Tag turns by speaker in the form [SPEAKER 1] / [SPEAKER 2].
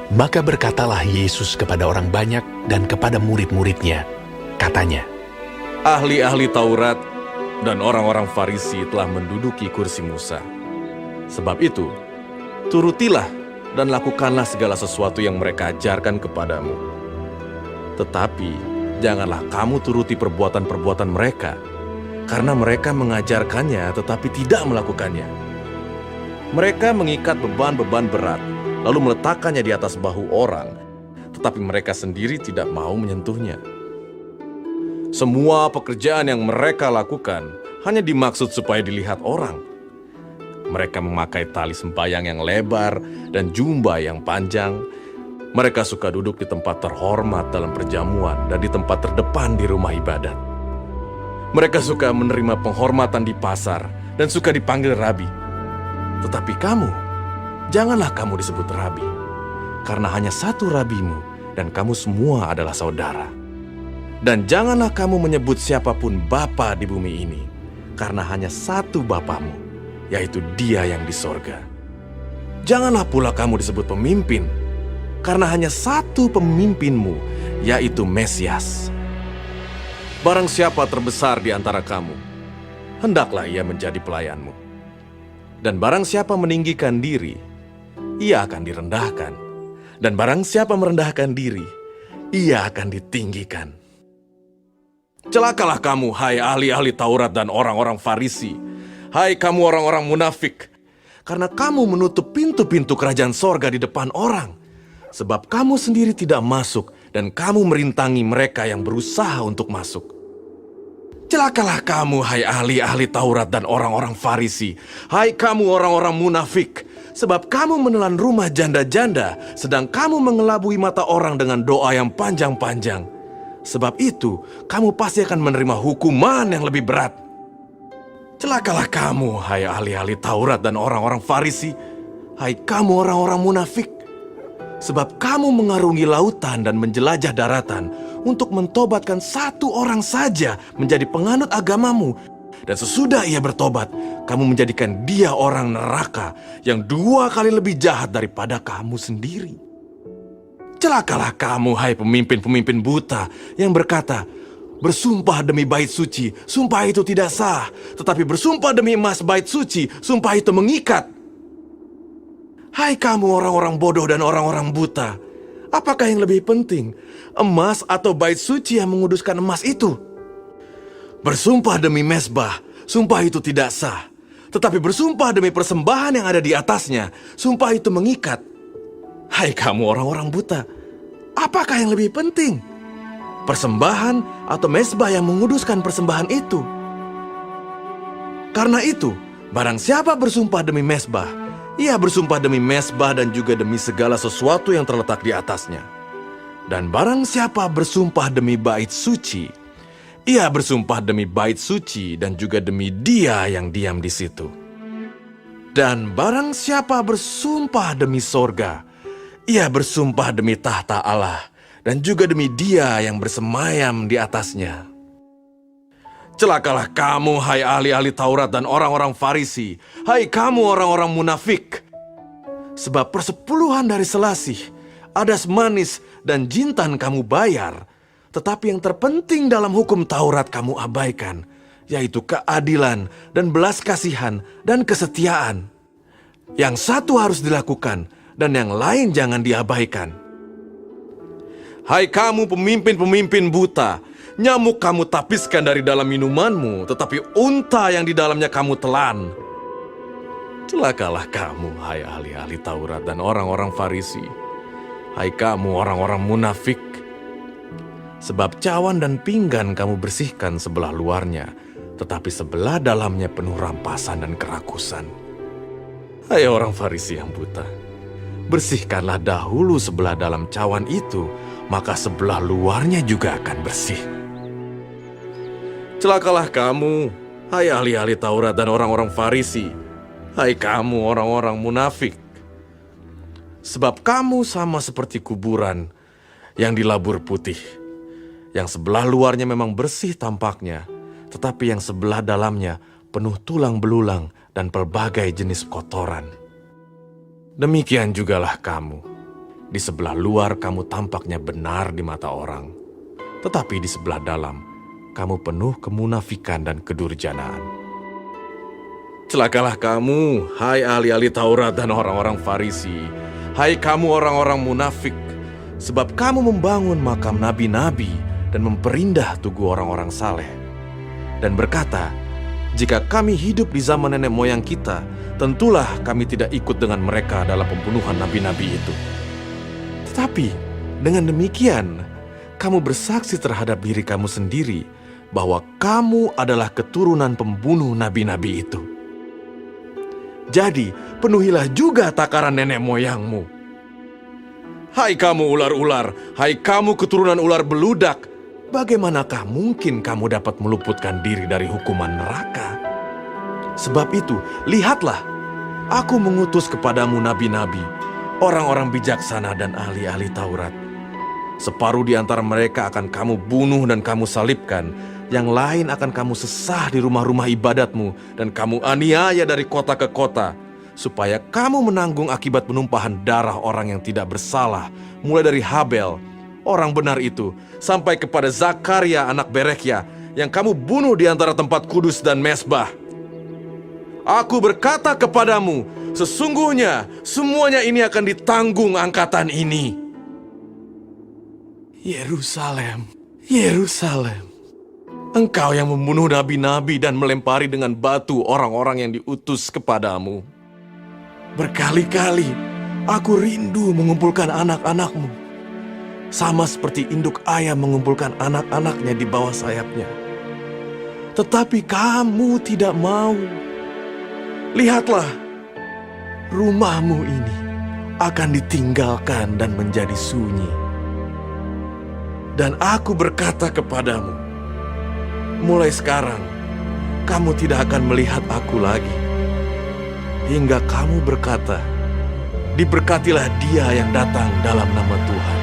[SPEAKER 1] Maka berkatalah Yesus kepada orang banyak dan kepada murid-muridnya, katanya,
[SPEAKER 2] Ahli-ahli Taurat dan orang-orang Farisi telah menduduki kursi Musa. Sebab itu, turutilah dan lakukanlah segala sesuatu yang mereka ajarkan kepadamu. Tetapi, janganlah kamu turuti perbuatan-perbuatan mereka, karena mereka mengajarkannya tetapi tidak melakukannya. Mereka mengikat beban-beban berat, lalu meletakkannya di atas bahu orang, tetapi mereka sendiri tidak mau menyentuhnya. Semua pekerjaan yang mereka lakukan hanya dimaksud supaya dilihat orang. Mereka memakai tali sembahyang yang lebar dan jubah yang panjang. Mereka suka duduk di tempat terhormat dalam perjamuan dan di tempat terdepan di rumah ibadat. Mereka suka menerima penghormatan di pasar dan suka dipanggil rabi. Tetapi kamu, janganlah kamu disebut rabi, karena hanya satu rabimu dan kamu semua adalah saudara. Dan janganlah kamu menyebut siapapun bapa di bumi ini, karena hanya satu bapamu, yaitu Dia yang di sorga. Janganlah pula kamu disebut pemimpin, karena hanya satu pemimpinmu, yaitu Mesias. Barang siapa terbesar di antara kamu, hendaklah ia menjadi pelayanmu. Dan barang siapa meninggikan diri, ia akan direndahkan. Dan barang siapa merendahkan diri, ia akan ditinggikan. Celakalah kamu, hai ahli-ahli Taurat dan orang-orang Farisi. Hai kamu orang-orang munafik, karena kamu menutup pintu-pintu kerajaan sorga di depan orang. Sebab kamu sendiri tidak masuk, dan kamu merintangi mereka yang berusaha untuk masuk. Celakalah kamu, hai ahli-ahli Taurat dan orang-orang Farisi. Hai kamu orang-orang munafik, sebab kamu menelan rumah janda-janda, sedang kamu mengelabui mata orang dengan doa yang panjang-panjang. Sebab itu, kamu pasti akan menerima hukuman yang lebih berat. Celakalah kamu, hai ahli-ahli Taurat dan orang-orang Farisi. Hai kamu orang-orang munafik, sebab kamu mengarungi lautan dan menjelajah daratan untuk mentobatkan satu orang saja menjadi penganut agamamu. Dan sesudah ia bertobat, kamu menjadikan dia orang neraka yang 2 kali lebih jahat daripada kamu sendiri. Celakalah kamu, hai pemimpin-pemimpin buta yang berkata, bersumpah demi bait suci, sumpah itu tidak sah. Tetapi bersumpah demi emas bait suci, sumpah itu mengikat. Hai kamu orang-orang bodoh dan orang-orang buta, apakah yang lebih penting, emas atau bait suci yang menguduskan emas itu? Bersumpah demi mezbah, sumpah itu tidak sah. Tetapi bersumpah demi persembahan yang ada di atasnya, sumpah itu mengikat. Hai kamu orang-orang buta, apakah yang lebih penting? Persembahan atau mezbah yang menguduskan persembahan itu? Karena itu, barang siapa bersumpah demi mezbah, ia bersumpah demi mezbah dan juga demi segala sesuatu yang terletak di atasnya. Dan barang siapa bersumpah demi bait suci, ia bersumpah demi bait suci dan juga demi Dia yang diam di situ. Dan barang siapa bersumpah demi sorga, ia bersumpah demi tahta Allah dan juga demi Dia yang bersemayam di atasnya. Celakalah kamu, hai ahli-ahli Taurat dan orang-orang Farisi. Hai kamu orang-orang munafik. Sebab persepuluhan dari selasih, adas manis dan jintan kamu bayar. Tetapi yang terpenting dalam hukum Taurat kamu abaikan, yaitu keadilan dan belas kasihan dan kesetiaan. Yang satu harus dilakukan, dan yang lain jangan diabaikan. Hai kamu pemimpin-pemimpin buta, nyamuk kamu tapiskan dari dalam minumanmu, tetapi unta yang di dalamnya kamu telan. Celakalah kamu, hai ahli-ahli Taurat dan orang-orang Farisi. Hai kamu orang-orang munafik, sebab cawan dan pinggan kamu bersihkan sebelah luarnya, tetapi sebelah dalamnya penuh rampasan dan kerakusan. Hai orang Farisi yang buta, bersihkanlah dahulu sebelah dalam cawan itu, maka sebelah luarnya juga akan bersih. Celakalah kamu, hai ahli-ahli Taurat dan orang-orang Farisi. Hai kamu orang-orang munafik, sebab kamu sama seperti kuburan yang dilabur putih, yang sebelah luarnya memang bersih tampaknya, tetapi yang sebelah dalamnya penuh tulang belulang dan pelbagai jenis kotoran. Demikian jugalah kamu. Di sebelah luar kamu tampaknya benar di mata orang, tetapi di sebelah dalam kamu penuh kemunafikan dan kedurjanaan. Celakalah kamu, hai ahli-ahli Taurat dan orang-orang Farisi, hai kamu orang-orang munafik, sebab kamu membangun makam nabi-nabi dan memperindah tugu orang-orang saleh. Dan berkata, jika kami hidup di zaman nenek moyang kita, tentulah kami tidak ikut dengan mereka dalam pembunuhan nabi-nabi itu. Tetapi dengan demikian, kamu bersaksi terhadap diri kamu sendiri bahwa kamu adalah keturunan pembunuh nabi-nabi itu. Jadi, penuhilah juga takaran nenek moyangmu. Hai kamu ular-ular, hai kamu keturunan ular beludak, bagaimanakah mungkin kamu dapat meluputkan diri dari hukuman neraka? Sebab itu, lihatlah, aku mengutus kepadamu nabi-nabi, orang-orang bijaksana dan ahli-ahli Taurat. Separuh di antara mereka akan kamu bunuh dan kamu salibkan, yang lain akan kamu sesah di rumah-rumah ibadatmu dan kamu aniaya dari kota ke kota, supaya kamu menanggung akibat penumpahan darah orang yang tidak bersalah, mulai dari Habel, orang benar itu, sampai kepada Zakaria anak Berekhya, yang kamu bunuh di antara tempat kudus dan mezbah. Aku berkata kepadamu, sesungguhnya semuanya ini akan ditanggung angkatan ini. Yerusalem, Yerusalem, engkau yang membunuh nabi-nabi dan melempari dengan batu orang-orang yang diutus kepadamu. Berkali-kali aku rindu mengumpulkan anak-anakmu, sama seperti induk ayam mengumpulkan anak-anaknya di bawah sayapnya. Tetapi kamu tidak mau. Lihatlah, rumahmu ini akan ditinggalkan dan menjadi sunyi. Dan aku berkata kepadamu, mulai sekarang kamu tidak akan melihat aku lagi, hingga kamu berkata, diberkatilah dia yang datang dalam nama Tuhan.